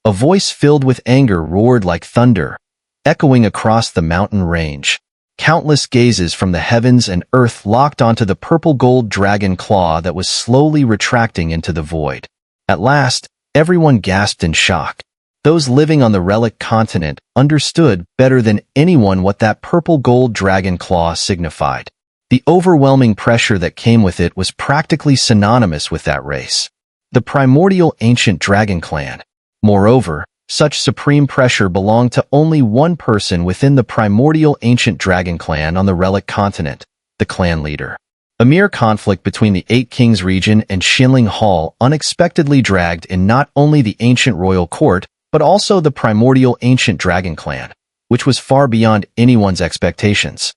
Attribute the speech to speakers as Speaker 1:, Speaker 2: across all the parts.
Speaker 1: A voice filled with anger roared like thunder, echoing across the mountain range. Countless gazes from the heavens and earth locked onto the purple-gold dragon claw that was slowly retracting into the void. At last, everyone gasped in shock. Those living on the relic continent understood better than anyone what that purple-gold dragon claw signified. The overwhelming pressure that came with it was practically synonymous with that race, the primordial ancient dragon clan. Moreover, such supreme pressure belonged to only one person within the primordial ancient dragon clan on the relic continent, the clan leader. A mere conflict between the Eight Kings region and Xuanling Hall unexpectedly dragged in not only the ancient royal court, but also the primordial ancient dragon clan, which was far beyond anyone's expectations.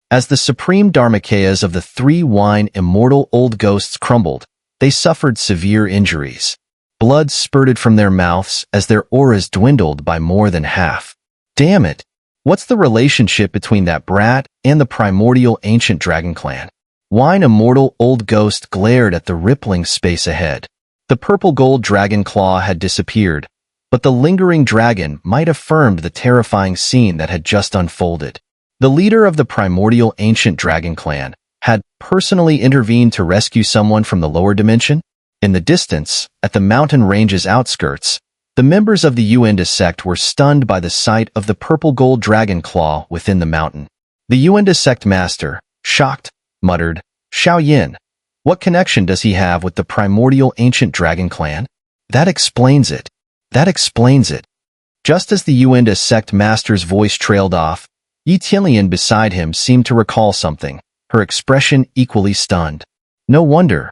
Speaker 1: As the supreme dharmakayas of the three wine immortal old ghosts crumbled, they suffered severe injuries. Blood spurted from their mouths as their auras dwindled by more than half. Damn it! What's the relationship between that brat and the primordial ancient dragon clan? Wine immortal old ghost glared at the rippling space ahead. The purple-gold dragon claw had disappeared, but the lingering dragon might affirmed the terrifying scene that had just unfolded. The leader of the primordial ancient dragon clan had personally intervened to rescue someone from the lower dimension. In the distance, at the mountain range's outskirts, the members of the Xuanling sect were stunned by the sight of the purple-gold dragon claw within the mountain. The Xuanling sect master, shocked, muttered, "Xiao Yan, what connection does he have with the primordial ancient dragon clan? That explains it. That explains it." Just as the Xuanling sect master's voice trailed off, Yitillian beside him seemed to recall something, her expression equally stunned. No wonder.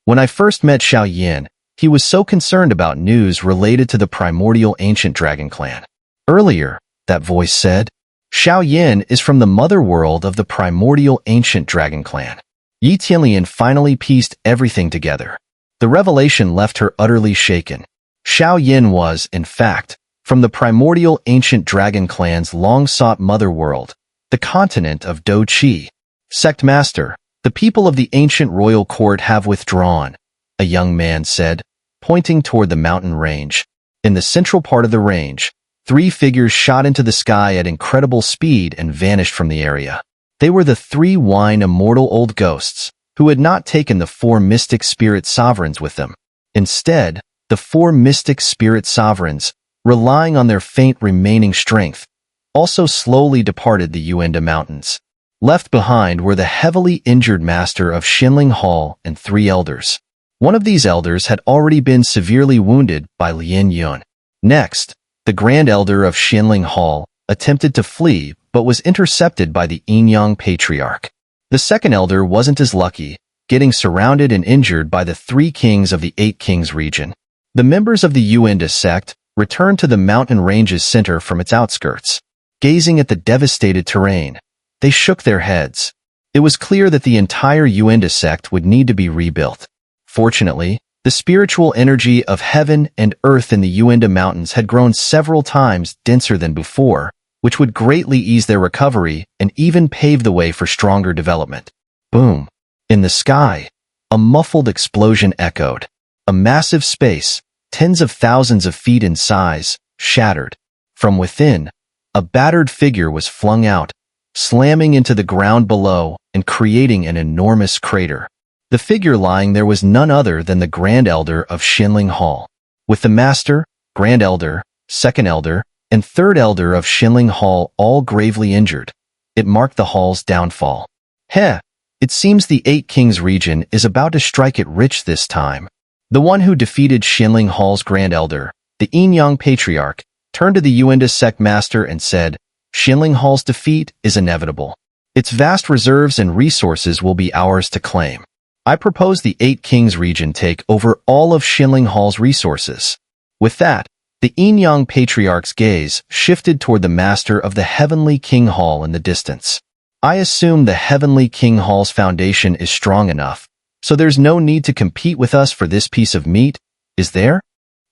Speaker 1: When I first met Xiao Yan, he was so concerned about news related to the primordial ancient dragon clan. Earlier, that voice said, Xiao Yan is from the mother world of the primordial ancient dragon clan. Yitillian finally pieced everything together. The revelation left her utterly shaken. Xiao Yan was, in fact, from the primordial ancient dragon clan's long-sought mother world, the continent of Do Qi. Sect Master, the people of the ancient royal court have withdrawn, a young man said, pointing toward the mountain range. In the central part of the range, three figures shot into the sky at incredible speed and vanished from the area. They were the three wine immortal old ghosts, who had not taken the four mystic spirit sovereigns with them. Instead, the four mystic spirit sovereigns, relying on their faint remaining strength, also slowly departed the Xuanling mountains. Left behind were the heavily injured master of Xuanling Hall and three elders. One of these elders had already been severely wounded by Lian Yun. Next, the Grand Elder of Xuanling Hall attempted to flee but was intercepted by the Yin Patriarch. The second elder wasn't as lucky, getting surrounded and injured by the three kings of the Eight Kings region. The members of the Xuanling sect returned to the mountain range's center from its outskirts. Gazing at the devastated terrain, they shook their heads. It was clear that the entire Xuanling sect would need to be rebuilt. Fortunately, the spiritual energy of heaven and earth in the Xuanling mountains had grown several times denser than before, which would greatly ease their recovery and even pave the way for stronger development. Boom! In the sky, a muffled explosion echoed. A massive space, tens of thousands of feet in size, shattered. From within, a battered figure was flung out, slamming into the ground below and creating an enormous crater. The figure lying there was none other than the Grand Elder of Xuanling Hall. With the Master, Grand Elder, Second Elder, and Third Elder of Xuanling Hall all gravely injured, it marked the Hall's downfall. It seems the Eight Kings region is about to strike it rich this time. The one who defeated Xuanling Hall's Grand Elder, the Yin Patriarch, turned to the Xuanling sect master and said, Xuanling Hall's defeat is inevitable. Its vast reserves and resources will be ours to claim. I propose the Eight Kings region take over all of Xuanling Hall's resources. With that, the Yin Patriarch's gaze shifted toward the master of the Heavenly King Hall in the distance. I assume the Heavenly King Hall's foundation is strong enough, so there's no need to compete with us for this piece of meat, is there?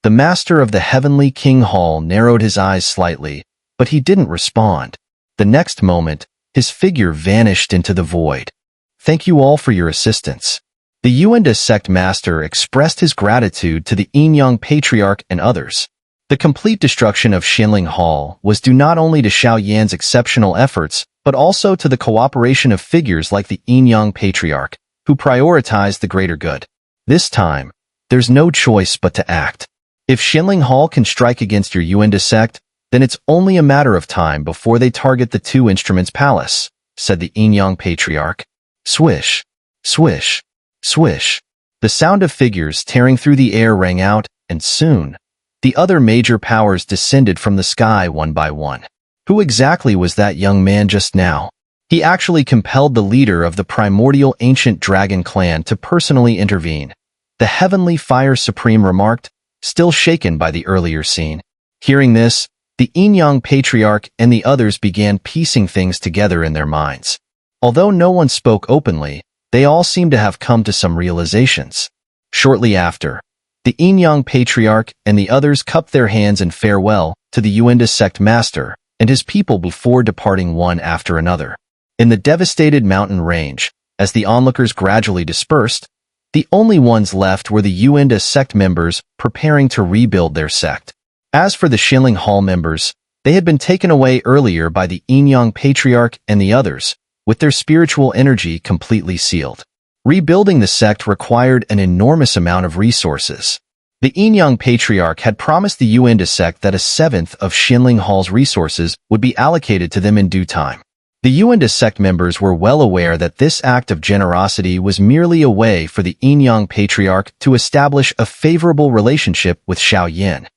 Speaker 1: The master of the Heavenly King Hall narrowed his eyes slightly, but he didn't respond. The next moment, his figure vanished into the void. Thank you all for your assistance. The Xun'er sect master expressed his gratitude to the Xun'er patriarch and others. The complete destruction of Xuanling Hall was due not only to Xiao Yan's exceptional efforts, but also to the cooperation of figures like the Xun'er patriarch, who prioritized the greater good. This time, there's no choice but to act. If Xuanling Hall can strike against your Xun'er sect, then it's only a matter of time before they target the Two Instruments Palace, said the Xun'er patriarch. Swish, swish, swish. The sound of figures tearing through the air rang out, and soon, the other major powers descended from the sky one by one. Who exactly was that young man just now? He actually compelled the leader of the primordial ancient dragon clan to personally intervene. The Heavenly Fire Supreme remarked, still shaken by the earlier scene. Hearing this, the Xun'er patriarch and the others began piecing things together in their minds. Although no one spoke openly, they all seemed to have come to some realizations. Shortly after, the Xun'er patriarch and the others cupped their hands in farewell to the Xun'er sect master and his people before departing one after another. In the devastated mountain range, as the onlookers gradually dispersed, the only ones left were the Xun'er sect members preparing to rebuild their sect. As for the Xuanling Hall members, they had been taken away earlier by the Xun'er patriarch and the others, with their spiritual energy completely sealed. Rebuilding the sect required an enormous amount of resources. The Xun'er patriarch had promised the Xun'er sect that a seventh of Xuanling Hall's resources would be allocated to them in due time. The Xun'er sect members were well aware that this act of generosity was merely a way for the Xun'er patriarch to establish a favorable relationship with Xiao Yan.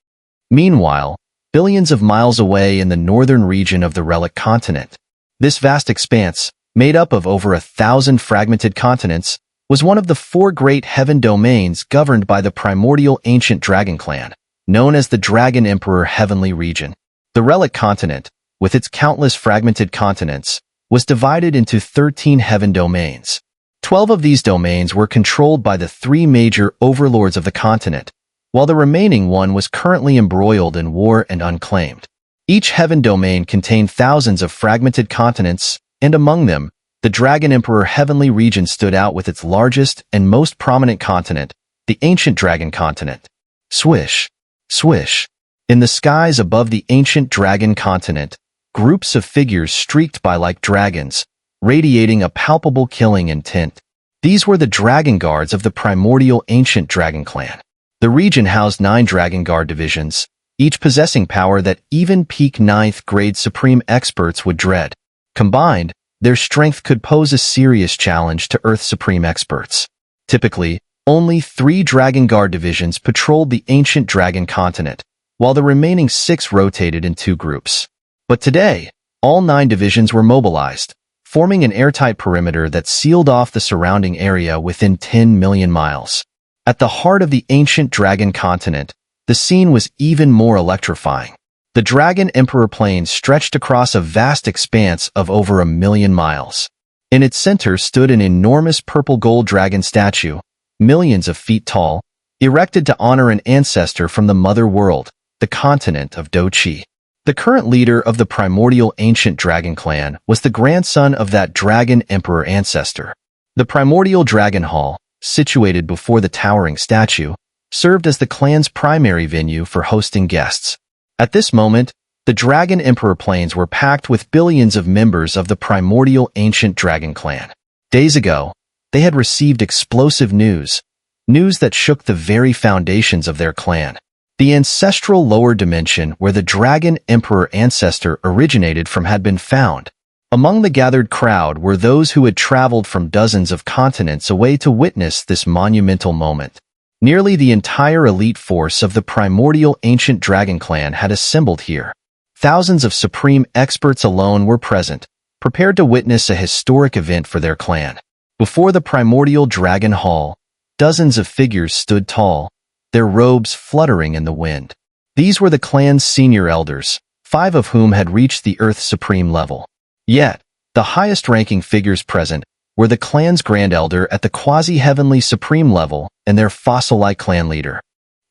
Speaker 1: Meanwhile, billions of miles away in the northern region of the Relic Continent, this vast expanse, made up of over 1,000 fragmented continents, was one of the 4 great heaven domains governed by the primordial ancient dragon clan, known as the Dragon Emperor Heavenly Region. The Relic Continent, with its countless fragmented continents, was divided into 13 heaven domains. 12 of these domains were controlled by the 3 major overlords of the continent, while the remaining one was currently embroiled in war and unclaimed. Each heaven domain contained thousands of fragmented continents, and among them, the Dragon Emperor Heavenly Region stood out with its largest and most prominent continent, the Ancient Dragon Continent. Swish, swish. In the skies above the Ancient Dragon Continent, groups of figures streaked by like dragons, radiating a palpable killing intent. These were the Dragon Guards of the primordial Ancient Dragon Clan. The region housed 9 Dragon Guard divisions, each possessing power that even peak 9th grade Supreme experts would dread. Combined, their strength could pose a serious challenge to Earth Supreme experts. Typically, only 3 Dragon Guard divisions patrolled the Ancient Dragon Continent, while the remaining 6 rotated in 2 groups. But today, all 9 divisions were mobilized, forming an airtight perimeter that sealed off the surrounding area within 10 million miles. At the heart of the Ancient Dragon Continent, the scene was even more electrifying. The Dragon Emperor Plains stretched across a vast expanse of over 1 million miles. In its center stood an enormous purple gold dragon statue, millions of feet tall, erected to honor an ancestor from the Mother World, the continent of Dochi. The current leader of the primordial ancient dragon clan was the grandson of that Dragon Emperor ancestor. The Primordial Dragon Hall, situated before the towering statue, served as the clan's primary venue for hosting guests. At this moment, the Dragon Emperor Plains were packed with billions of members of the primordial ancient dragon clan. Days ago, they had received explosive news that shook the very foundations of their clan. The ancestral lower dimension where the Dragon Emperor ancestor originated from had been found. Among the gathered crowd were those who had traveled from dozens of continents away to witness this monumental moment. Nearly the entire elite force of the primordial ancient dragon clan had assembled here. Thousands of supreme experts alone were present, prepared to witness a historic event for their clan. Before the primordial dragon hall, dozens of figures stood tall, their robes fluttering in the wind. These were the clan's senior elders, 5 of whom had reached the Earth Supreme level. Yet, the highest-ranking figures present were the clan's Grand Elder at the quasi-heavenly Supreme level and their fossil-like clan leader.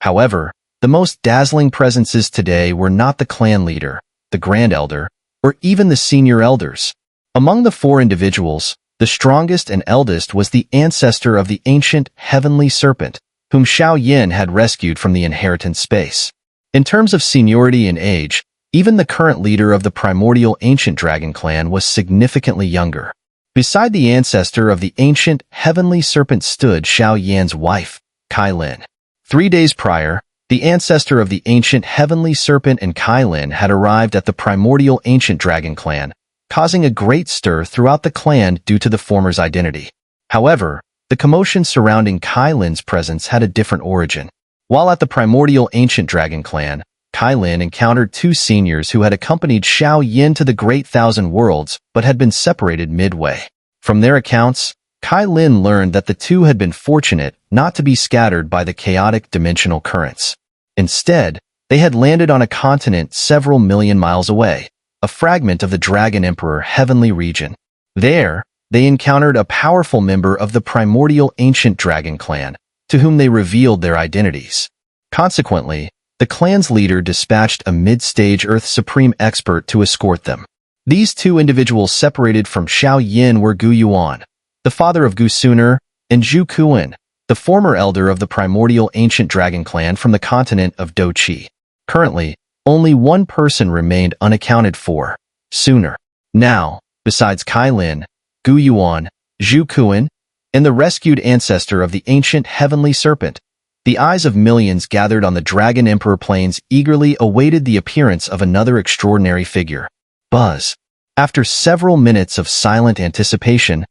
Speaker 1: However, the most dazzling presences today were not the clan leader, the Grand Elder, or even the senior elders. Among the 4 individuals, The strongest and eldest was the ancestor of the ancient heavenly serpent, whom Xiao Yan had rescued from the inheritance space. In terms of seniority and age, even the current leader of the primordial ancient dragon clan was significantly younger. Beside the ancestor of the ancient heavenly serpent stood Xiao Yan's wife, Kailin. 3 days prior, the ancestor of the ancient heavenly serpent and Kailin had arrived at the primordial ancient dragon clan, causing a great stir throughout the clan due to the former's identity. However, the commotion surrounding Kailin's presence had a different origin. While at the primordial ancient dragon clan, Kailin encountered 2 seniors who had accompanied Xiao Yan to the Great Thousand Worlds but had been separated midway. From their accounts, Kailin learned that the 2 had been fortunate not to be scattered by the chaotic dimensional currents. Instead, they had landed on a continent several million miles away, a fragment of the Dragon Emperor heavenly region. There, they encountered a powerful member of the primordial ancient dragon clan, to whom they revealed their identities. Consequently, the clan's leader dispatched a mid-stage Earth Supreme expert to escort them. These 2 individuals separated from Xiao Yan were Gu Yuan, the father of Xun'er, and Zhu Kuan, the former elder of the primordial ancient dragon clan from the continent of Doqi. Currently, only one person remained unaccounted for, Xun'er. Now, besides Kailin, Gu Yuan, Zhu Kuan, and the rescued ancestor of the ancient heavenly serpent, the eyes of millions gathered on the Dragon Emperor plains eagerly awaited the appearance of another extraordinary figure. Buzz. After several minutes of silent anticipation,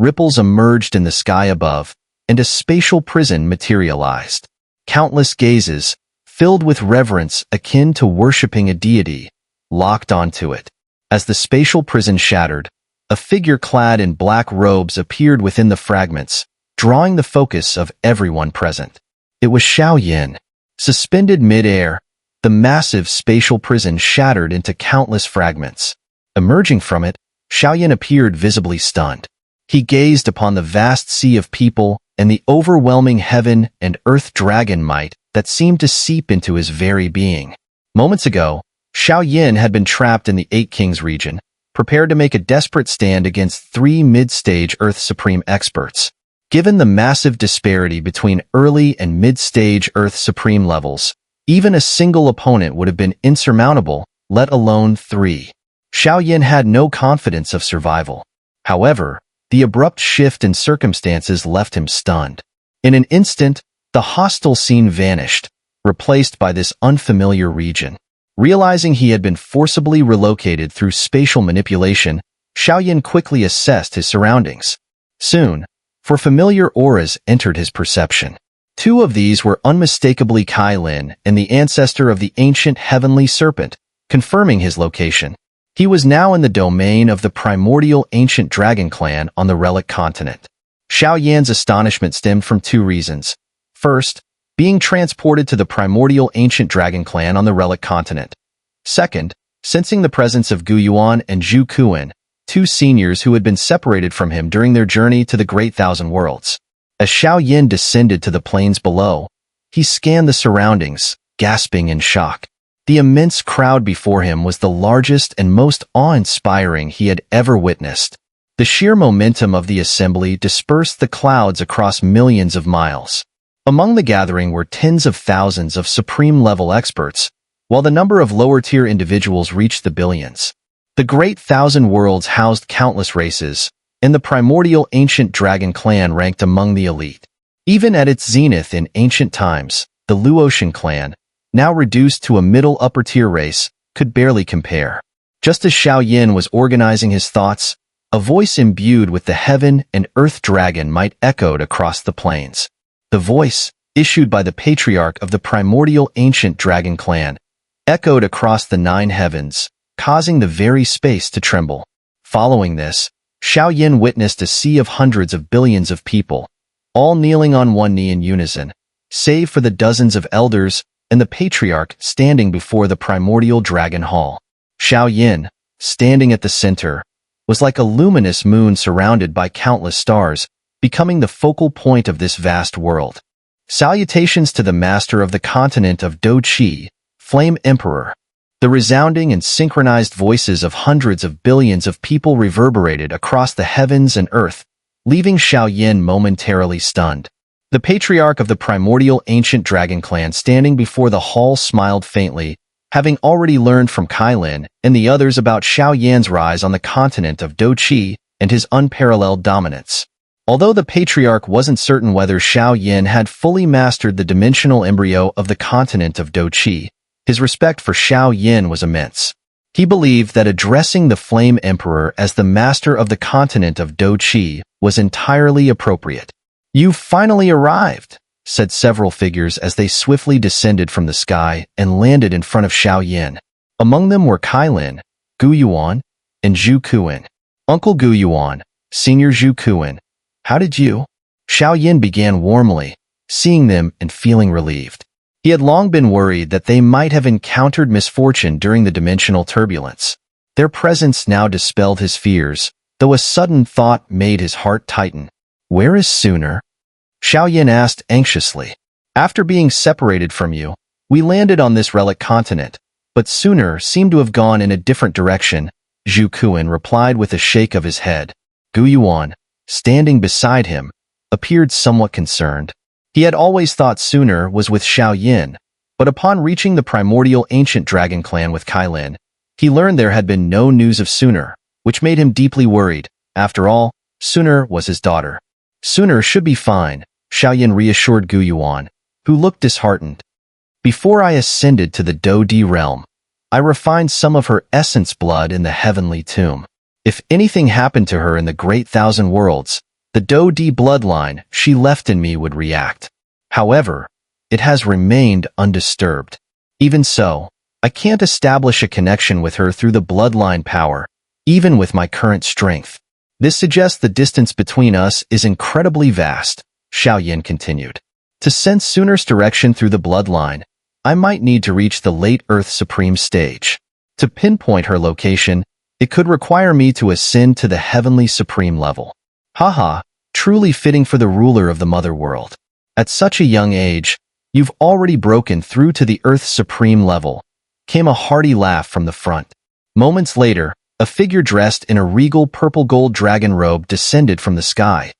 Speaker 1: ripples emerged in the sky above, and a spatial prison materialized. Countless gazes, filled with reverence akin to worshipping a deity, locked onto it. As the spatial prison shattered, a figure clad in black robes appeared within the fragments, drawing the focus of everyone present. It was Xiao Yan. Suspended mid-air, the massive spatial prison shattered into countless fragments. Emerging from it, Xiao Yan appeared visibly stunned. He gazed upon the vast sea of people and the overwhelming heaven and earth dragon might that seemed to seep into his very being. Moments ago, Xiao Yan had been trapped in the 8 Kings region, prepared to make a desperate stand against 3 mid-stage Earth Supreme experts. Given the massive disparity between early and mid-stage Earth Supreme levels, even a single opponent would have been insurmountable, let alone 3. Xiao Yan had no confidence of survival. However, the abrupt shift in circumstances left him stunned. In an instant, the hostile scene vanished, replaced by this unfamiliar region. Realizing he had been forcibly relocated through spatial manipulation, Xiao Yan quickly assessed his surroundings. Soon, 4 familiar auras entered his perception. 2 of these were unmistakably Kailin and the ancestor of the ancient heavenly serpent, confirming his location. He was now in the domain of the primordial ancient dragon clan on the relic continent. Xiao Yan's astonishment stemmed from 2 reasons. First, being transported to the primordial ancient dragon clan on the relic continent. Second, sensing the presence of Gu Yuan and Zhu Kuan, 2 seniors who had been separated from him during their journey to the Great Thousand Worlds. As Xiao Yan descended to the plains below, he scanned the surroundings, gasping in shock. The immense crowd before him was the largest and most awe-inspiring he had ever witnessed. The sheer momentum of the assembly dispersed the clouds across millions of miles. Among the gathering were tens of thousands of supreme-level experts, while the number of lower-tier individuals reached the billions. The Great Thousand Worlds housed countless races, and the primordial ancient dragon clan ranked among the elite. Even at its zenith in ancient times, the Luotian clan, now reduced to a middle upper-tier race, could barely compare. Just as Xiao Yan was organizing his thoughts, a voice imbued with the heaven and earth dragon might echoed across the plains. The voice, issued by the patriarch of the primordial ancient dragon clan, echoed across the 9 heavens, causing the very space to tremble. Following this, Xiao Yan witnessed a sea of hundreds of billions of people, all kneeling on one knee in unison, save for the dozens of elders and the patriarch standing before the primordial dragon hall. Xiao Yan, standing at the center, was like a luminous moon surrounded by countless stars, becoming the focal point of this vast world. Salutations to the master of the continent of Doqi, Flame Emperor. The resounding and synchronized voices of hundreds of billions of people reverberated across the heavens and earth, leaving Xiao Yan momentarily stunned. The patriarch of the primordial ancient dragon clan standing before the hall smiled faintly, having already learned from Kailin and the others about Xiao Yan's rise on the continent of Doqi and his unparalleled dominance. Although the patriarch wasn't certain whether Xiao Yan had fully mastered the dimensional embryo of the continent of Doqi, his respect for Xiao Yan was immense. He believed that addressing the Flame Emperor as the master of the continent of Doqi was entirely appropriate. "You've finally arrived," said several figures as they swiftly descended from the sky and landed in front of Xiao Yan. Among them were Kailin, Gu Yuan, and Zhu Kuan. "Uncle Gu Yuan, Senior Zhu Kuan, how did you?" Xiao Yan began warmly, seeing them and feeling relieved. He had long been worried that they might have encountered misfortune during the dimensional turbulence. Their presence now dispelled his fears, though a sudden thought made his heart tighten. "Where is Xun'er?" Xiao Yan asked anxiously. "After being separated from you, we landed on this relic continent, but Xun'er seemed to have gone in a different direction," Zhu Kuan replied with a shake of his head. Gu Yuan, standing beside him, appeared somewhat concerned. He had always thought Xun'er was with Xiao Yan, but upon reaching the primordial ancient dragon clan with Kailin, he learned there had been no news of Xun'er, which made him deeply worried. After all, Xun'er was his daughter. "Xun'er should be fine," Xiao Yan reassured Gu Yuan, who looked disheartened. "Before I ascended to the Do-Di realm, I refined some of her essence blood in the heavenly tomb. If anything happened to her in the Great Thousand Worlds, the Do-Di bloodline she left in me would react. However, it has remained undisturbed. Even so, I can't establish a connection with her through the bloodline power, even with my current strength. This suggests the distance between us is incredibly vast," Xiao Yan continued. "To sense Xun'er's direction through the bloodline, I might need to reach the late Earth Supreme stage. To pinpoint her location, it could require me to ascend to the Heavenly Supreme level. Haha, truly fitting for the ruler of the Mother World. At such a young age, you've already broken through to the Earth's Supreme level," came a hearty laugh from the front. Moments later, a figure dressed in a regal purple-gold dragon robe descended from the sky.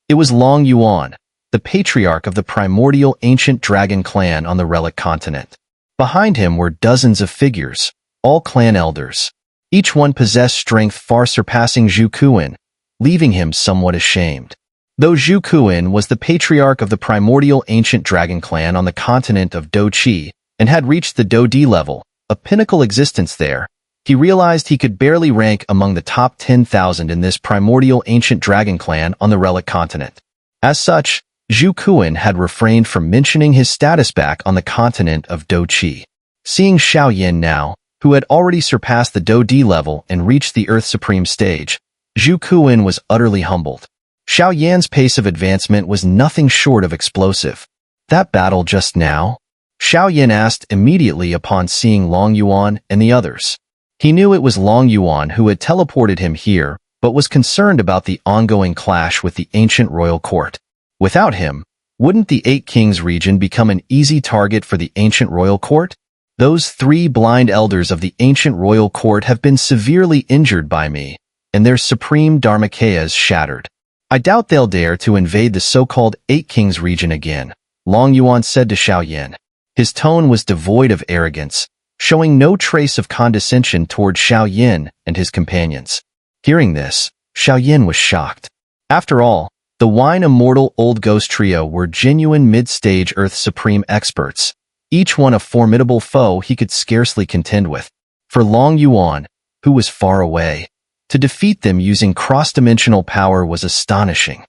Speaker 1: It was Long Yuan, the patriarch of the primordial ancient dragon clan on the relic continent. Behind him were dozens of figures, all clan elders. Each one possessed strength far surpassing Zhu Kuan, leaving him somewhat ashamed. Though Zhu Kuan was the patriarch of the primordial ancient dragon clan on the continent of Doqi and had reached the Do-Di level, a pinnacle existence there, he realized he could barely rank among the top 10,000 in this primordial ancient dragon clan on the relic continent. As such, Zhu Kuan had refrained from mentioning his status back on the continent of Doqi. Seeing Xiao Yan now, who had already surpassed the Do-Di level and reached the Earth Supreme stage, Zhu Kuan was utterly humbled. Xiao Yan's pace of advancement was nothing short of explosive. "That battle just now?" Xiao Yan asked immediately upon seeing Long Yuan and the others. He knew it was Long Yuan who had teleported him here, but was concerned about the ongoing clash with the ancient royal court. Without him, wouldn't the Eight Kings region become an easy target for the ancient royal court? "Those three blind elders of the ancient royal court have been severely injured by me, and their supreme dharmakayas shattered. I doubt they'll dare to invade the so-called Eight Kings region again," Long Yuan said to Xiao Yan. His tone was devoid of arrogance, showing no trace of condescension toward Xiao Yan and his companions. Hearing this, Xiao Yan was shocked. After all, the Wine Immortal Old Ghost Trio were genuine mid-stage Earth Supreme experts, each one a formidable foe he could scarcely contend with. For Long Yuan, who was far away, to defeat them using cross-dimensional power was astonishing.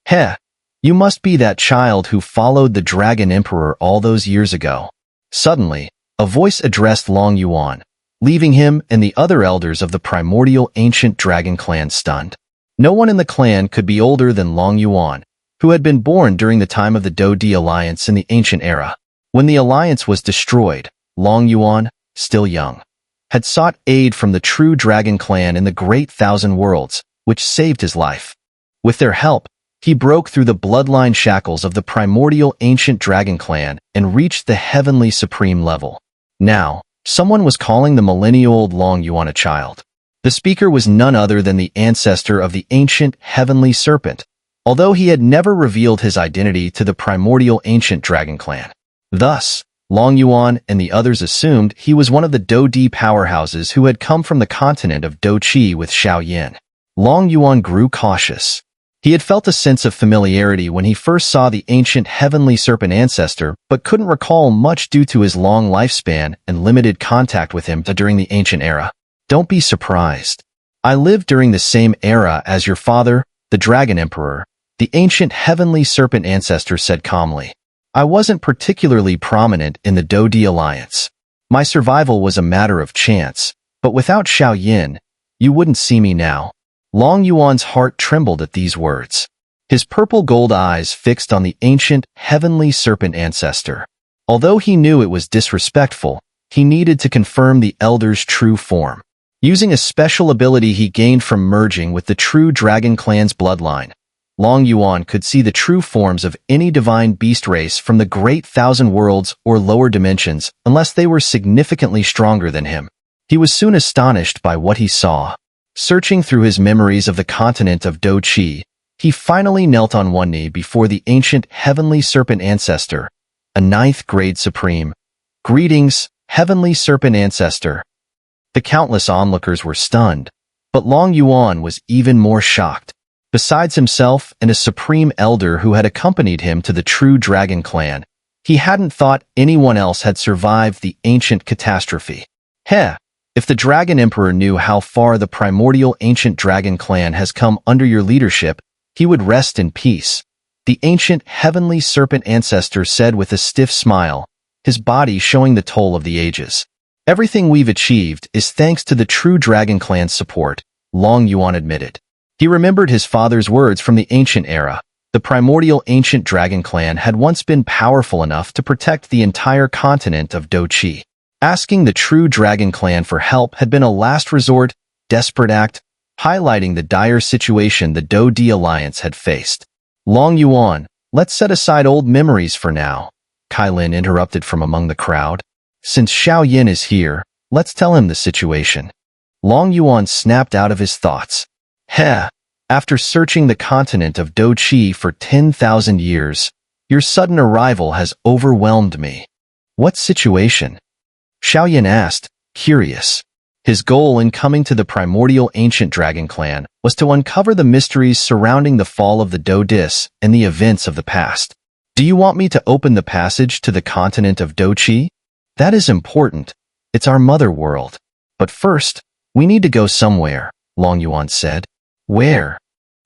Speaker 1: "Heh, you must be that child who followed the Dragon Emperor all those years ago." Suddenly, a voice addressed Long Yuan, leaving him and the other elders of the primordial ancient dragon clan stunned. No one in the clan could be older than Long Yuan, who had been born during the time of the Do-Di Alliance in the ancient era. When the alliance was destroyed, Long Yuan, still young, had sought aid from the true dragon clan in the Great Thousand Worlds, which saved his life. With their help, he broke through the bloodline shackles of the primordial ancient dragon clan and reached the heavenly supreme level. Now, Someone was calling the millennia-old Long Yuan a child. The speaker was none other than the ancestor of the ancient heavenly serpent, although he had never revealed his identity to the primordial ancient dragon clan. Thus, Long Yuan and the others assumed he was one of the Do-Di powerhouses who had come from the continent of Do-Chi with Xiao Yan. Long Yuan grew cautious. He had felt a sense of familiarity when he first saw the ancient heavenly serpent ancestor, but couldn't recall much due to his long lifespan and limited contact with him during the ancient era. Don't be surprised. I lived during the same era as your father, the Dragon Emperor, the ancient heavenly serpent ancestor said calmly. I wasn't particularly prominent in the Do-Di alliance. My survival was a matter of chance, but without Xiao Yan, you wouldn't see me now. Long Yuan's heart trembled at these words. His purple-gold eyes fixed on the ancient heavenly serpent ancestor. Although he knew it was disrespectful, he needed to confirm the elder's true form. Using a special ability he gained from merging with the true dragon clan's bloodline, Long Yuan could see the true forms of any divine beast race from the Great Thousand Worlds or lower dimensions unless they were significantly stronger than him. He was soon astonished by what he saw. Searching through his memories of the continent of Do-Chi, he finally knelt on one knee before the ancient heavenly serpent ancestor, a 9th grade supreme. Greetings, heavenly serpent ancestor. The countless onlookers were stunned, but Long Yuan was even more shocked. Besides himself and a supreme elder who had accompanied him to the true dragon clan, he hadn't thought anyone else had survived the ancient catastrophe. Heh! If the Dragon Emperor knew how far the primordial ancient dragon clan has come under your leadership, he would rest in peace. The ancient heavenly serpent ancestor said with a stiff smile, his body showing the toll of the ages. Everything we've achieved is thanks to the true dragon clan's support, Long Yuan admitted. He remembered his father's words from the ancient era. The primordial ancient dragon clan had once been powerful enough to protect the entire continent of Do-Chi. Asking the true dragon clan for help had been a last resort, desperate act, highlighting the dire situation the Do-Di alliance had faced. Long Yuan, let's set aside old memories for now, Kailin interrupted from among the crowd. Since Xiao Yan is here, let's tell him the situation. Long Yuan snapped out of his thoughts. Heh, after searching the continent of Do-Chi for 10,000 years, your sudden arrival has overwhelmed me. What situation? Xiao Yan asked, curious. His goal in coming to the primordial ancient dragon clan was to uncover the mysteries surrounding the fall of the Do-Dis and the events of the past. Do you want me to open the passage to the continent of Do-Chi? That is important. It's our mother world. But first, we need to go somewhere, Long Yuan said. Where?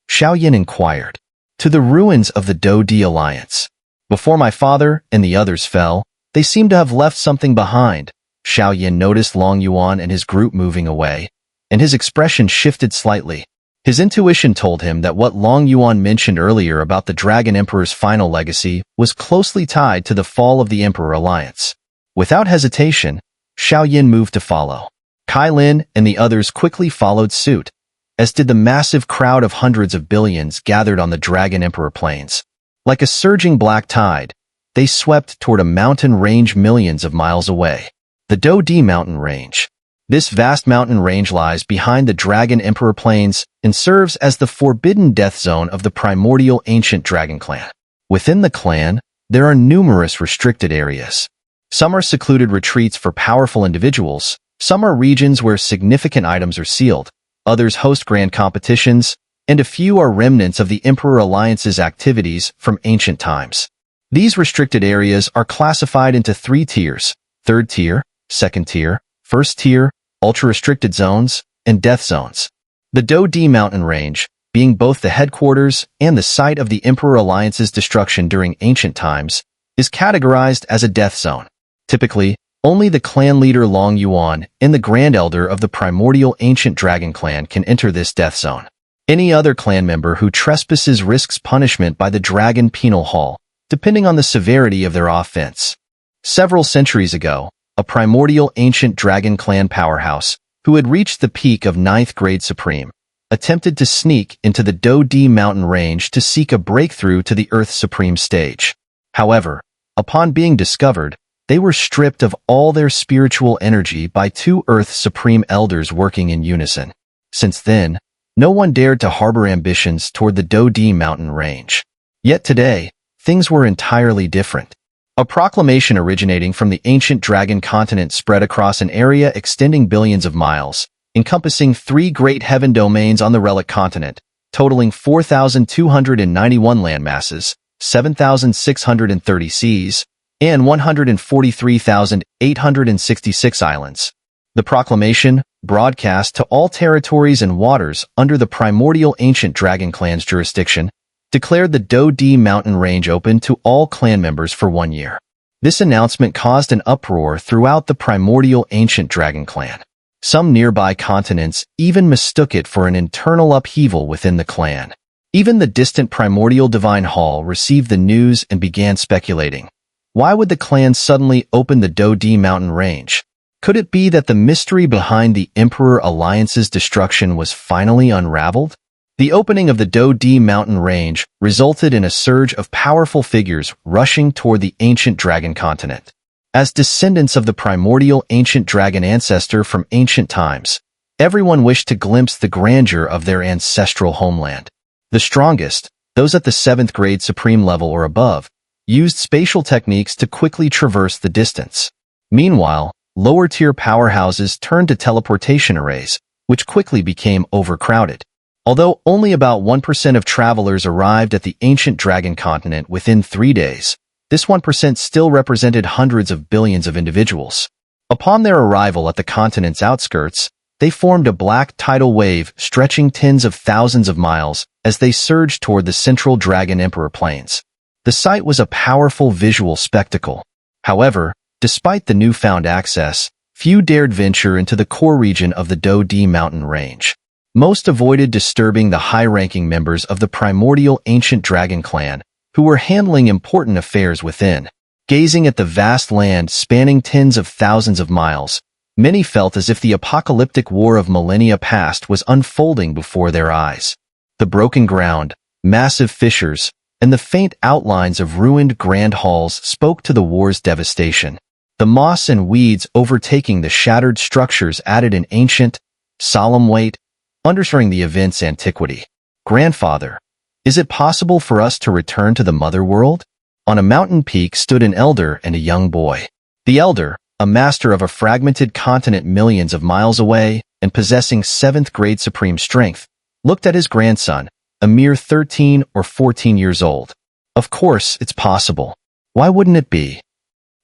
Speaker 1: Xiao Yan inquired. To the ruins of the Do-Di alliance. Before my father and the others fell, they seem to have left something behind. Xiao Yan noticed Long Yuan and his group moving away, and his expression shifted slightly. His intuition told him that what Long Yuan mentioned earlier about the Dragon Emperor's final legacy was closely tied to the fall of the Emperor Alliance. Without hesitation, Xiao Yan moved to follow. Kailin and the others quickly followed suit, as did the massive crowd of hundreds of billions gathered on the Dragon Emperor plains. Like a surging black tide, they swept toward a mountain range millions of miles away. The Do-Di mountain range. This vast mountain range lies behind the Dragon Emperor plains and serves as the forbidden death zone of the primordial ancient dragon clan. Within the clan, there are numerous restricted areas. Some are secluded retreats for powerful individuals, some are regions where significant items are sealed, others host grand competitions, and a few are remnants of the Emperor Alliance's activities from ancient times. These restricted areas are classified into 3 tiers: 3rd tier, 2nd tier, 1st tier, ultra-restricted zones, and death zones. The Do-Di mountain range, being both the headquarters and the site of the Emperor Alliance's destruction during ancient times, is categorized as a death zone. Typically, only the clan leader Long Yuan and the Grand Elder of the primordial ancient dragon clan can enter this death zone. Any other clan member who trespasses risks punishment by the Dragon Penal Hall, depending on the severity of their offense. Several centuries ago, a primordial ancient dragon clan powerhouse, who had reached the peak of 9th grade supreme, attempted to sneak into the Do-Di mountain range to seek a breakthrough to the Earth's supreme stage. However, upon being discovered, they were stripped of all their spiritual energy by two Earth's supreme elders working in unison. Since then, no one dared to harbor ambitions toward the Dodi mountain range. Yet today, things were entirely different. A proclamation originating from the ancient dragon continent spread across an area extending billions of miles, encompassing 3 great heaven domains on the relic continent, totaling 4,291 landmasses, 7,630 seas, and 143,866 islands. The proclamation, broadcast to all territories and waters under the primordial ancient dragon clan's jurisdiction, declared the Dodi mountain range open to all clan members for 1 year. This announcement caused an uproar throughout the primordial ancient dragon clan. Some nearby continents even mistook it for an internal upheaval within the clan. Even the distant primordial divine hall received the news and began speculating. Why would the clan suddenly open the Dodi mountain range? Could it be that the mystery behind the Emperor Alliance's destruction was finally unraveled? The opening of the Dodi mountain range resulted in a surge of powerful figures rushing toward the ancient dragon continent. As descendants of the primordial ancient dragon ancestor from ancient times, everyone wished to glimpse the grandeur of their ancestral homeland. The strongest, those at the 7th grade supreme level or above, used spatial techniques to quickly traverse the distance. Meanwhile, lower-tier powerhouses turned to teleportation arrays, which quickly became overcrowded. Although only about 1% of travelers arrived at the ancient dragon continent within 3 days, this 1% still represented hundreds of billions of individuals. Upon their arrival at the continent's outskirts, they formed a black tidal wave stretching tens of thousands of miles as they surged toward the central Dragon Emperor Plains. The sight was a powerful visual spectacle. However, despite the newfound access, few dared venture into the core region of the Dodi mountain range. Most avoided disturbing the high-ranking members of the primordial ancient dragon clan, who were handling important affairs within. Gazing at the vast land spanning tens of thousands of miles, many felt as if the apocalyptic war of millennia past was unfolding before their eyes. The broken ground, massive fissures, and the faint outlines of ruined grand halls spoke to the war's devastation. The moss and weeds overtaking the shattered structures added an ancient, solemn weight, underscoring the event's antiquity. Grandfather, is it possible for us to return to the mother world? On a mountain peak stood an elder and a young boy. The elder, a master of a fragmented continent millions of miles away and possessing 7th grade supreme strength, looked at his grandson, a mere 13 or 14 years old. Of course, it's possible. Why wouldn't it be?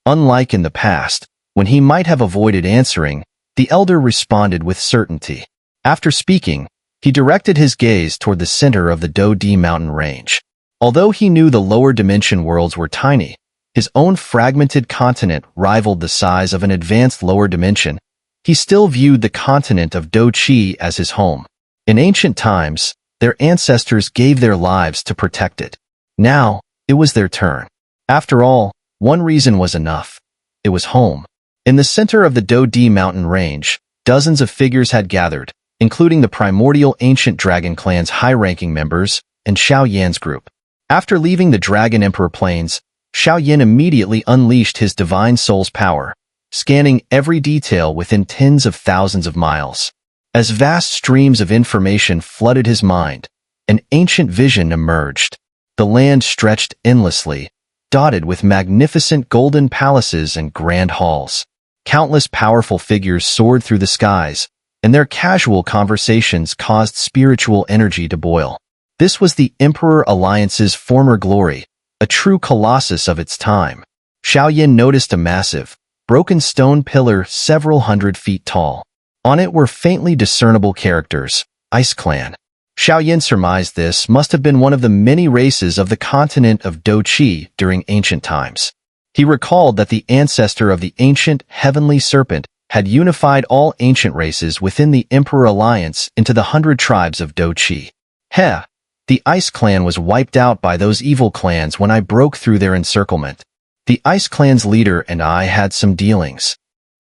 Speaker 1: Unlike in the past, when he might have avoided answering, the elder responded with certainty. After speaking, he directed his gaze toward the center of the Dodi mountain range. Although he knew the lower dimension worlds were tiny, his own fragmented continent rivaled the size of an advanced lower dimension, he still viewed the continent of Do-Chi as his home. In ancient times, their ancestors gave their lives to protect it. Now, it was their turn. After all, one reason was enough. It was home. In the center of the Dodi mountain range, dozens of figures had gathered, including the primordial ancient dragon clan's high-ranking members and Xiao Yan's group. After leaving the Dragon Emperor Plains, Xiao Yan immediately unleashed his divine soul's power, scanning every detail within tens of thousands of miles. As vast streams of information flooded his mind, an ancient vision emerged. The land stretched endlessly, dotted with magnificent golden palaces and grand halls. Countless powerful figures soared through the skies, and their casual conversations caused spiritual energy to boil. This was the Emperor Alliance's former glory, a true colossus of its time. Xiao Yan noticed a massive, broken stone pillar several hundred feet tall. On it were faintly discernible characters, Ice Clan. Xiao Yan surmised this must have been one of the many races of the continent of Do-Chi during ancient times. He recalled that the ancestor of the ancient heavenly serpent had unified all ancient races within the Emperor Alliance into the 100 tribes of Do-Chi. Heh, the Ice Clan was wiped out by those evil clans when I broke through their encirclement. The Ice Clan's leader and I had some dealings.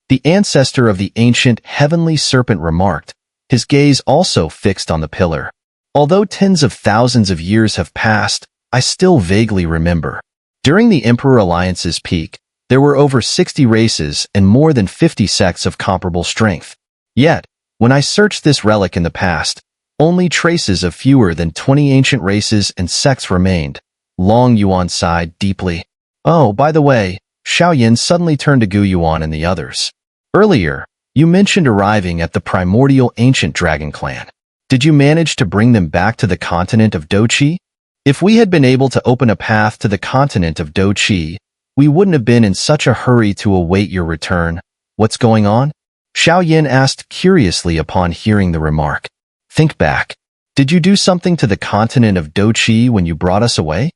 Speaker 1: The ancestor of the ancient heavenly serpent remarked, his gaze also fixed on the pillar. Although tens of thousands of years have passed, I still vaguely remember. During the Emperor Alliance's peak, There were over 60 races and more than 50 sects of comparable strength. Yet, when I searched this relic in the past, only traces of fewer than 20 ancient races and sects remained. Long Yuan sighed deeply. Oh, by the way, Xiao Yan suddenly turned to Gu Yuan and the others. Earlier, you mentioned arriving at the primordial ancient dragon clan. Did you manage to bring them back to the continent of Doqi? If we had been able to open a path to the continent of Doqi, we wouldn't have been in such a hurry to await your return. What's going on? Xiao Yan asked curiously upon hearing the remark. Think back. Did you do something to the continent of Doqi when you brought us away?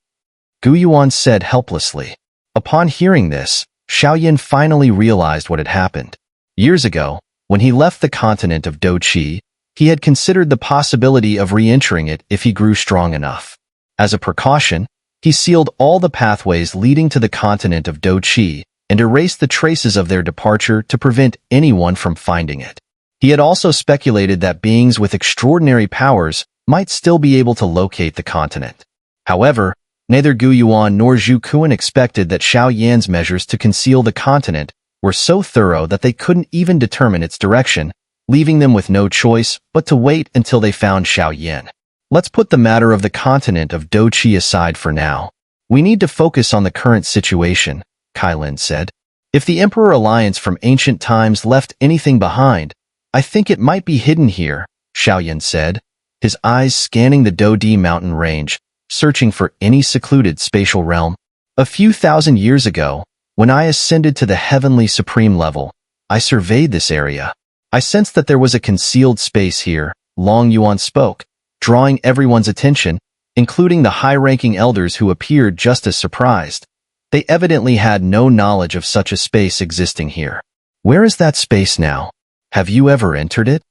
Speaker 1: Gu Yuan said helplessly. Upon hearing this, Xiao Yan finally realized what had happened. Years ago, when he left the continent of Doqi, he had considered the possibility of re-entering it if he grew strong enough. As a precaution, he sealed all the pathways leading to the continent of Doqi and erased the traces of their departure to prevent anyone from finding it. He had also speculated that beings with extraordinary powers might still be able to locate the continent. However, neither Gu Yuan nor Zhu Kuan expected that Xiao Yan's measures to conceal the continent were so thorough that they couldn't even determine its direction, leaving them with no choice but to wait until they found Xiao Yan. Let's put the matter of the continent of Doqi aside for now. We need to focus on the current situation, Kailin said. If the Emperor Alliance from ancient times left anything behind, I think it might be hidden here, Xiao Yan said, his eyes scanning the Dodi mountain range, searching for any secluded spatial realm. A few thousand years ago, when I ascended to the heavenly supreme level, I surveyed this area. I sensed that there was a concealed space here, Long Yuan spoke, drawing everyone's attention, including the high-ranking elders who appeared just as surprised. They evidently had no knowledge of such a space existing here. Where is that space now? Have you ever entered it?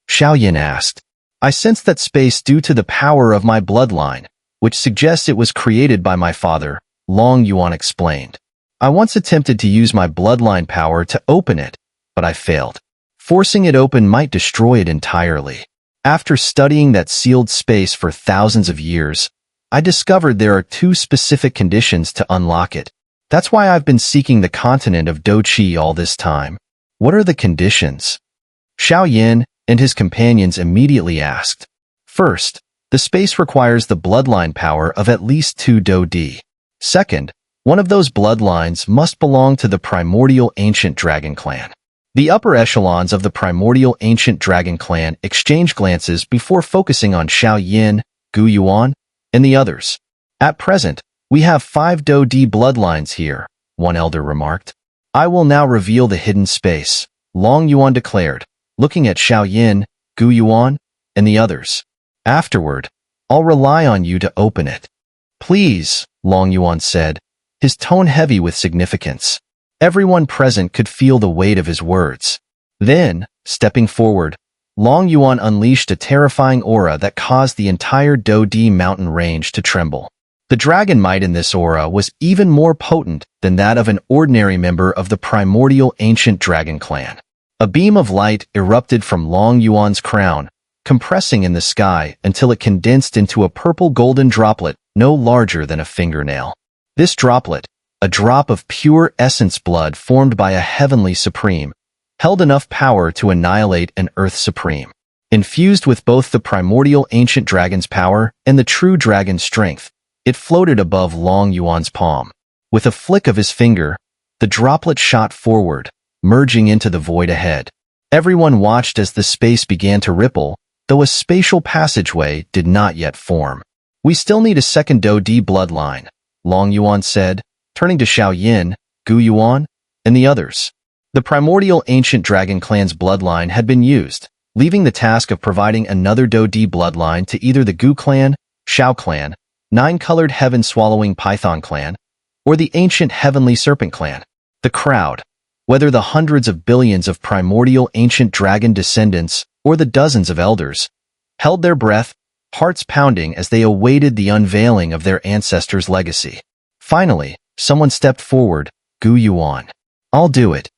Speaker 1: Xiao Yan asked. I sense that space due to the power of my bloodline, which suggests it was created by my father, Long Yuan explained. I once attempted to use my bloodline power to open it, but I failed. Forcing it open might destroy it entirely. After studying that sealed space for thousands of years, I discovered there are two specific conditions to unlock it. That's why I've been seeking the continent of Doqi all this time. What are the conditions? Xiao Yan and his companions immediately asked. First, the space requires the bloodline power of at least 2 Dodi. Second, one of those bloodlines must belong to the primordial ancient dragon clan. The upper echelons of the primordial ancient dragon clan exchanged glances before focusing on Xiao Yan, Gu Yuan, and the others. At present, we have 5 Dodi bloodlines here, one elder remarked. I will now reveal the hidden space, Long Yuan declared, looking at Xiao Yan, Gu Yuan, and the others. Afterward, I'll rely on you to open it. Please, Long Yuan said, his tone heavy with significance. Everyone present could feel the weight of his words. Then, stepping forward, Long Yuan unleashed a terrifying aura that caused the entire Dodi mountain range to tremble. The dragon might in this aura was even more potent than that of an ordinary member of the primordial ancient dragon clan. A beam of light erupted from Long Yuan's crown, compressing in the sky until it condensed into a purple-golden droplet no larger than a fingernail. This droplet, a drop of pure essence blood formed by a heavenly supreme, held enough power to annihilate an earth supreme. Infused with both the primordial ancient dragon's power and the true dragon's strength, it floated above Long Yuan's palm. With a flick of his finger, the droplet shot forward, merging into the void ahead. Everyone watched as the space began to ripple, though a spatial passageway did not yet form. We still need a second Dodi bloodline, Long Yuan said, turning to Xiao Yan, Gu Yuan, and the others. The primordial ancient dragon clan's bloodline had been used, leaving the task of providing another Dodi bloodline to either the Gu clan, Xiao clan, Nine-Colored Heaven-Swallowing Python clan, or the ancient Heavenly Serpent clan. The crowd, whether the hundreds of billions of primordial ancient dragon descendants or the dozens of elders, held their breath, hearts pounding as they awaited the unveiling of their ancestors' legacy. Finally, someone stepped forward, Gu Yuan. I'll do it.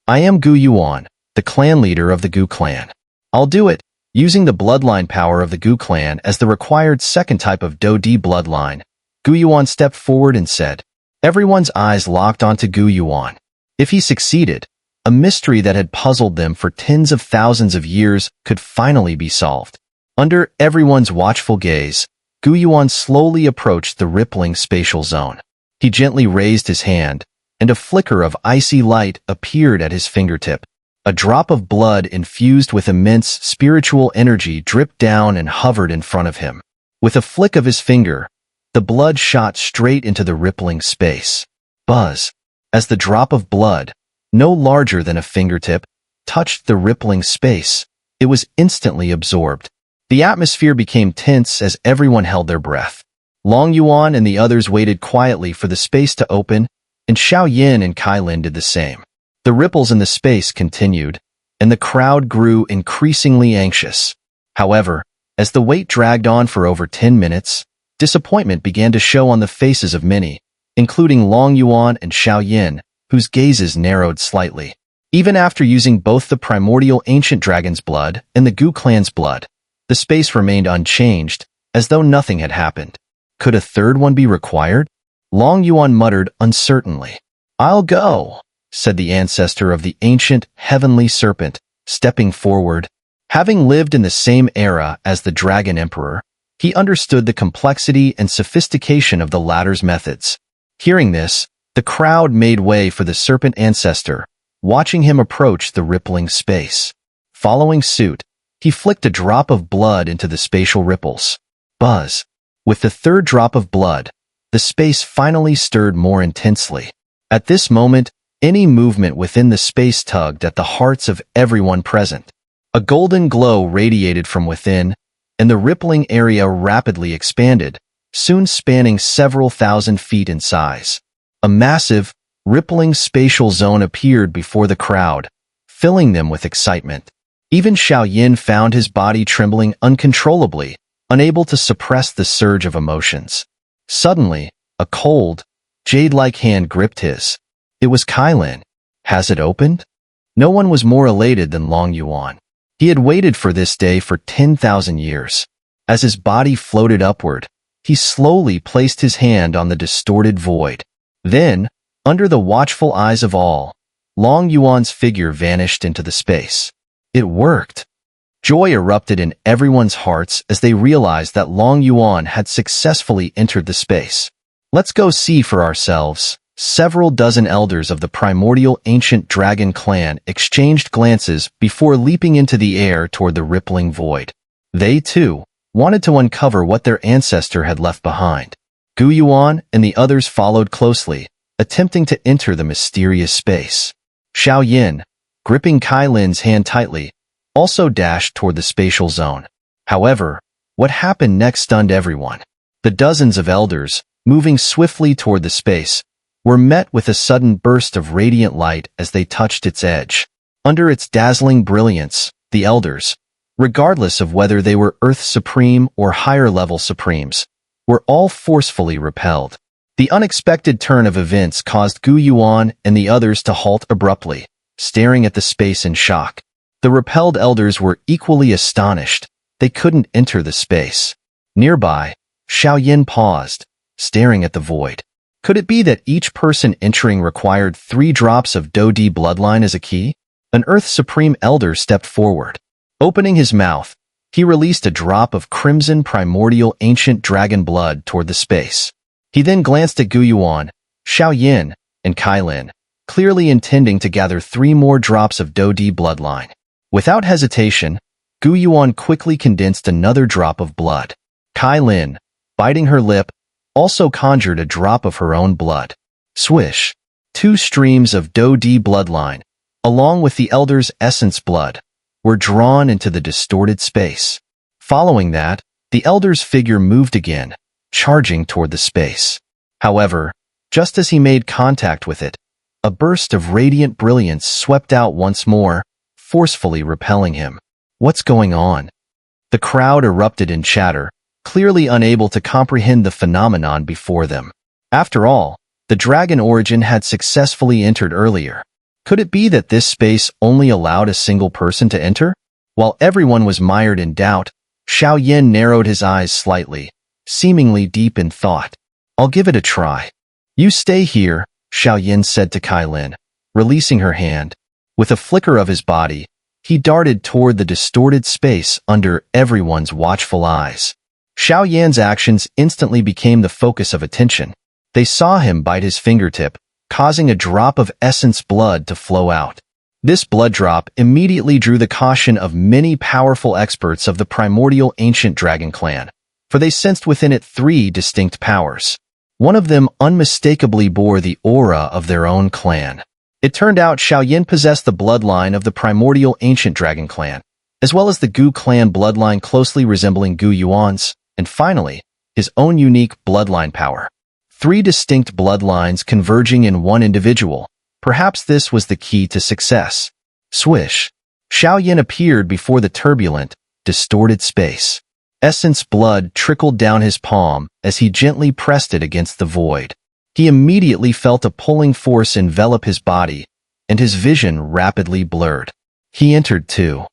Speaker 1: I am Gu Yuan, the clan leader of the Gu clan. I'll do it. Using the bloodline power of the Gu clan as the required second type of Dodi bloodline, Gu Yuan stepped forward and said, Everyone's eyes locked onto Gu Yuan. If he succeeded, a mystery that had puzzled them for tens of thousands of years could finally be solved. Under everyone's watchful gaze, Gu Yuan slowly approached the rippling spatial zone. He gently raised his hand, and a flicker of icy light appeared at his fingertip. A drop of blood infused with immense spiritual energy dripped down and hovered in front of him. With a flick of his finger, the blood shot straight into the rippling space. Buzz! As the drop of blood, no larger than a fingertip, touched the rippling space, it was instantly absorbed. The atmosphere became tense as everyone held their breath. Long Yuan and the others waited quietly for the space to open, and Xiao Yan and Kai Lin did the same. The ripples in the space continued, and the crowd grew increasingly anxious. However, as the wait dragged on for over 10 minutes, disappointment began to show on the faces of many, including Long Yuan and Xiao Yan, whose gazes narrowed slightly. Even after using both the primordial ancient dragon's blood and the Gu clan's blood, the space remained unchanged, as though nothing had happened. Could a third one be required? Long Yuan muttered uncertainly. "I'll go," said the ancestor of the ancient heavenly serpent, stepping forward. Having lived in the same era as the Dragon Emperor, he understood the complexity and sophistication of the latter's methods. Hearing this, the crowd made way for the serpent ancestor, watching him approach the rippling space. Following suit, he flicked a drop of blood into the spatial ripples. Buzz! With the third drop of blood, the space finally stirred more intensely. At this moment, any movement within the space tugged at the hearts of everyone present. A golden glow radiated from within, and the rippling area rapidly expanded, soon spanning several thousand feet in size. A massive, rippling spatial zone appeared before the crowd, filling them with excitement. Even Xiao Yan found his body trembling uncontrollably, unable to suppress the surge of emotions. Suddenly, a cold, jade-like hand gripped his. It was Kai Lin. Has it opened? No one was more elated than Long Yuan. He had waited for this day for 10,000 years. As his body floated upward, he slowly placed his hand on the distorted void. Then, under the watchful eyes of all, Long Yuan's figure vanished into the space. It worked. Joy erupted in everyone's hearts as they realized that Long Yuan had successfully entered the space. "Let's go see for ourselves." Several dozen elders of the primordial ancient dragon clan exchanged glances before leaping into the air toward the rippling void. They, too, wanted to uncover what their ancestor had left behind. Gu Yuan and the others followed closely, attempting to enter the mysterious space. Xiao Yan, gripping Kai Lin's hand tightly, also dashed toward the spatial zone. However, what happened next stunned everyone. The dozens of elders, moving swiftly toward the space, were met with a sudden burst of radiant light as they touched its edge. Under its dazzling brilliance, the elders, regardless of whether they were Earth Supreme or higher-level Supremes, were all forcefully repelled. The unexpected turn of events caused Gu Yuan and the others to halt abruptly, staring at the space in shock. The repelled elders were equally astonished. They couldn't enter the space. Nearby, Xiao Yan paused, staring at the void. Could it be that each person entering required 3 drops of Do-Di bloodline as a key? An Earth Supreme Elder stepped forward. Opening his mouth, he released a drop of crimson primordial ancient dragon blood toward the space. He then glanced at Gu Yuan, Xiao Yan, and Kai Lin, clearly intending to gather 3 more drops of Do-Di bloodline. Without hesitation, Gu Yuan quickly condensed another drop of blood. Kai Lin, biting her lip, also conjured a drop of her own blood. Swish! 2 streams of Do-Di bloodline, along with the Elder's essence blood, were drawn into the distorted space. Following that, the Elder's figure moved again, charging toward the space. However, just as he made contact with it, a burst of radiant brilliance swept out once more, forcefully repelling him. What's going on? The crowd erupted in chatter, clearly unable to comprehend the phenomenon before them. After all, the dragon origin had successfully entered earlier. Could it be that this space only allowed a single person to enter? While everyone was mired in doubt, Xiao Yan narrowed his eyes slightly, seemingly deep in thought. "I'll give it a try." You stay here, Xiao Yan said to Kailin, releasing her hand. With a flicker of his body, he darted toward the distorted space under everyone's watchful eyes. Xiao Yan's actions instantly became the focus of attention. They saw him bite his fingertip, causing a drop of essence blood to flow out. This blood drop immediately drew the caution of many powerful experts of the primordial ancient dragon clan, for they sensed within it 3 distinct powers. One of them unmistakably bore the aura of their own clan. It turned out Xiao Yan possessed the bloodline of the primordial ancient dragon clan, as well as the Gu clan bloodline closely resembling Gu Yuan's, and finally, his own unique bloodline power. 3 distinct bloodlines converging in one individual. Perhaps this was the key to success. Swish. Xiao Yan appeared before the turbulent, distorted space. Essence blood trickled down his palm as he gently pressed it against the void. He immediately felt a pulling force envelop his body, and his vision rapidly blurred. He entered too.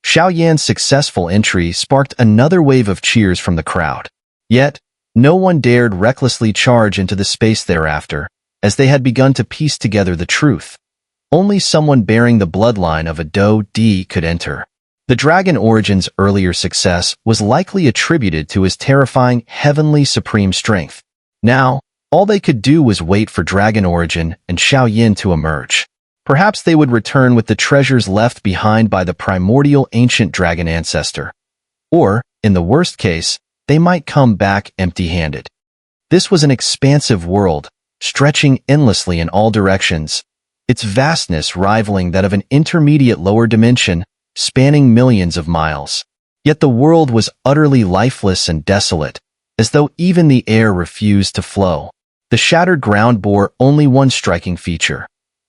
Speaker 1: Xiao Yan's successful entry sparked another wave of cheers from the crowd. Yet, no one dared recklessly charge into the space thereafter, as they had begun to piece together the truth. Only someone bearing the bloodline of a Do Di could enter. The Dragon Origin's earlier success was likely attributed to his terrifying heavenly supreme strength. Now, all they could do was wait for Dragon Origin and Xiao Yan to emerge. Perhaps they would return with the treasures left behind by the primordial ancient dragon ancestor. Or, in the worst case, they might come back empty-handed. This was an expansive world, stretching endlessly in all directions, its vastness rivaling that of an intermediate lower dimension, spanning millions of miles. Yet the world was utterly lifeless and desolate, as though even the air refused to flow. The shattered ground bore only one striking feature: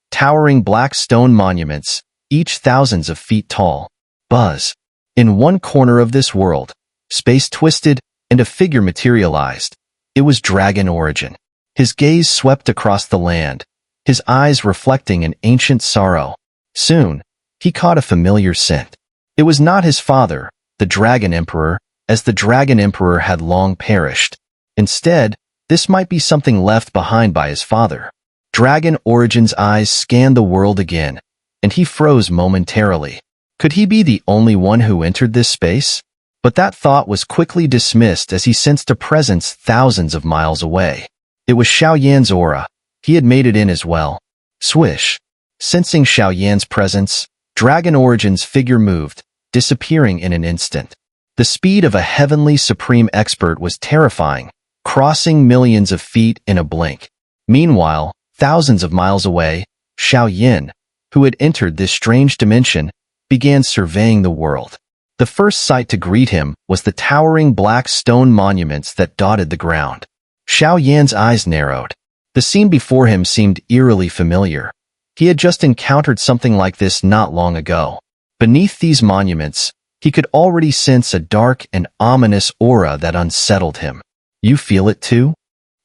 Speaker 1: towering black stone monuments, each thousands of feet tall. Buzz. In one corner of this world, space twisted, and a figure materialized. It was Dragon Origin. His gaze swept across the land, his eyes reflecting an ancient sorrow. Soon, he caught a familiar scent. It was not his father, the Dragon Emperor, as the Dragon Emperor had long perished. Instead, this might be something left behind by his father. Dragon Origin's eyes scanned the world again, and he froze momentarily. Could he be the only one who entered this space? But that thought was quickly dismissed as he sensed a presence thousands of miles away. It was Xiao Yan's aura. He had made it in as well. Swish. Sensing Xiao Yan's presence, Dragon Origin's figure moved, disappearing in an instant. The speed of a heavenly supreme expert was terrifying, crossing millions of feet in a blink. Meanwhile, thousands of miles away, Xiao Yan, who had entered this strange dimension, began surveying the world. The first sight to greet him was the towering black stone monuments that dotted the ground. Xiao Yan's eyes narrowed. The scene before him seemed eerily familiar. He had just encountered something like this not long ago. Beneath these monuments, he could already sense a dark and ominous aura that unsettled him. You feel it too?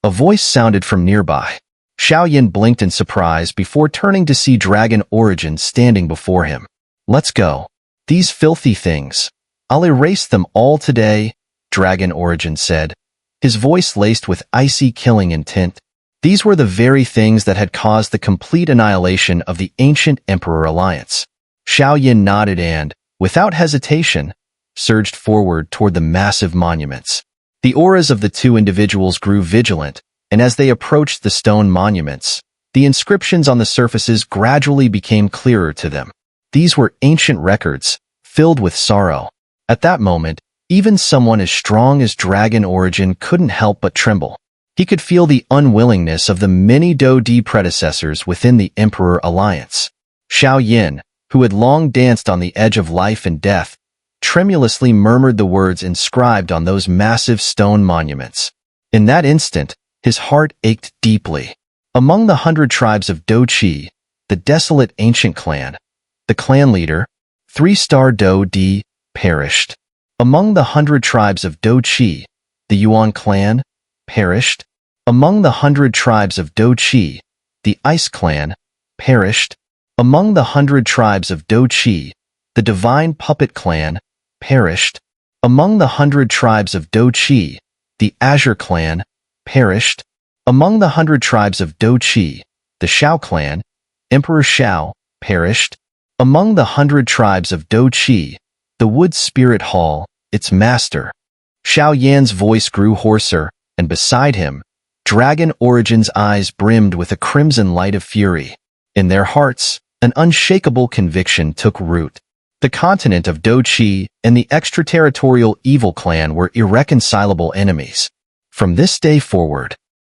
Speaker 1: A voice sounded from nearby. Xiao Yan blinked in surprise before turning to see Dragon Origin standing before him. Let's go. These filthy things. I'll erase them all today, Dragon Origin said, his voice laced with icy killing intent. These were the very things that had caused the complete annihilation of the ancient Emperor Alliance. Xiao Yan nodded and, without hesitation, surged forward toward the massive monuments. The auras of the two individuals grew vigilant, and as they approached the stone monuments, the inscriptions on the surfaces gradually became clearer to them. These were ancient records, filled with sorrow. At that moment, even someone as strong as Dragon Origin couldn't help but tremble. He could feel the unwillingness of the many Do Di predecessors within the Emperor Alliance. Xiao Yan, who had long danced on the edge of life and death, tremulously murmured the words inscribed on those massive stone monuments. In that instant, his heart ached deeply. Among the 100 tribes of Do Chi, the desolate ancient clan, the clan leader, 3-star Do Di, perished. Among the 100 tribes of Do Chi, the Yuan clan, perished. Among the 100 tribes of Do Chi, the Ice clan, perished. Among the 100 tribes of Do Chi, the Divine Puppet clan, perished. Among the 100 tribes of Do Chi, the Azure clan, perished. Among the 100 tribes of Doqi, the Xiao clan, Emperor Xiao, perished. Among the 100 tribes of Doqi, the Wood Spirit Hall, its master. Xiao Yan's voice grew hoarser, and beside him, Dragon Origin's eyes brimmed with a crimson light of fury. In their hearts, an unshakable conviction took root. The continent of Doqi and the extraterritorial evil clan were irreconcilable enemies. From this day forward,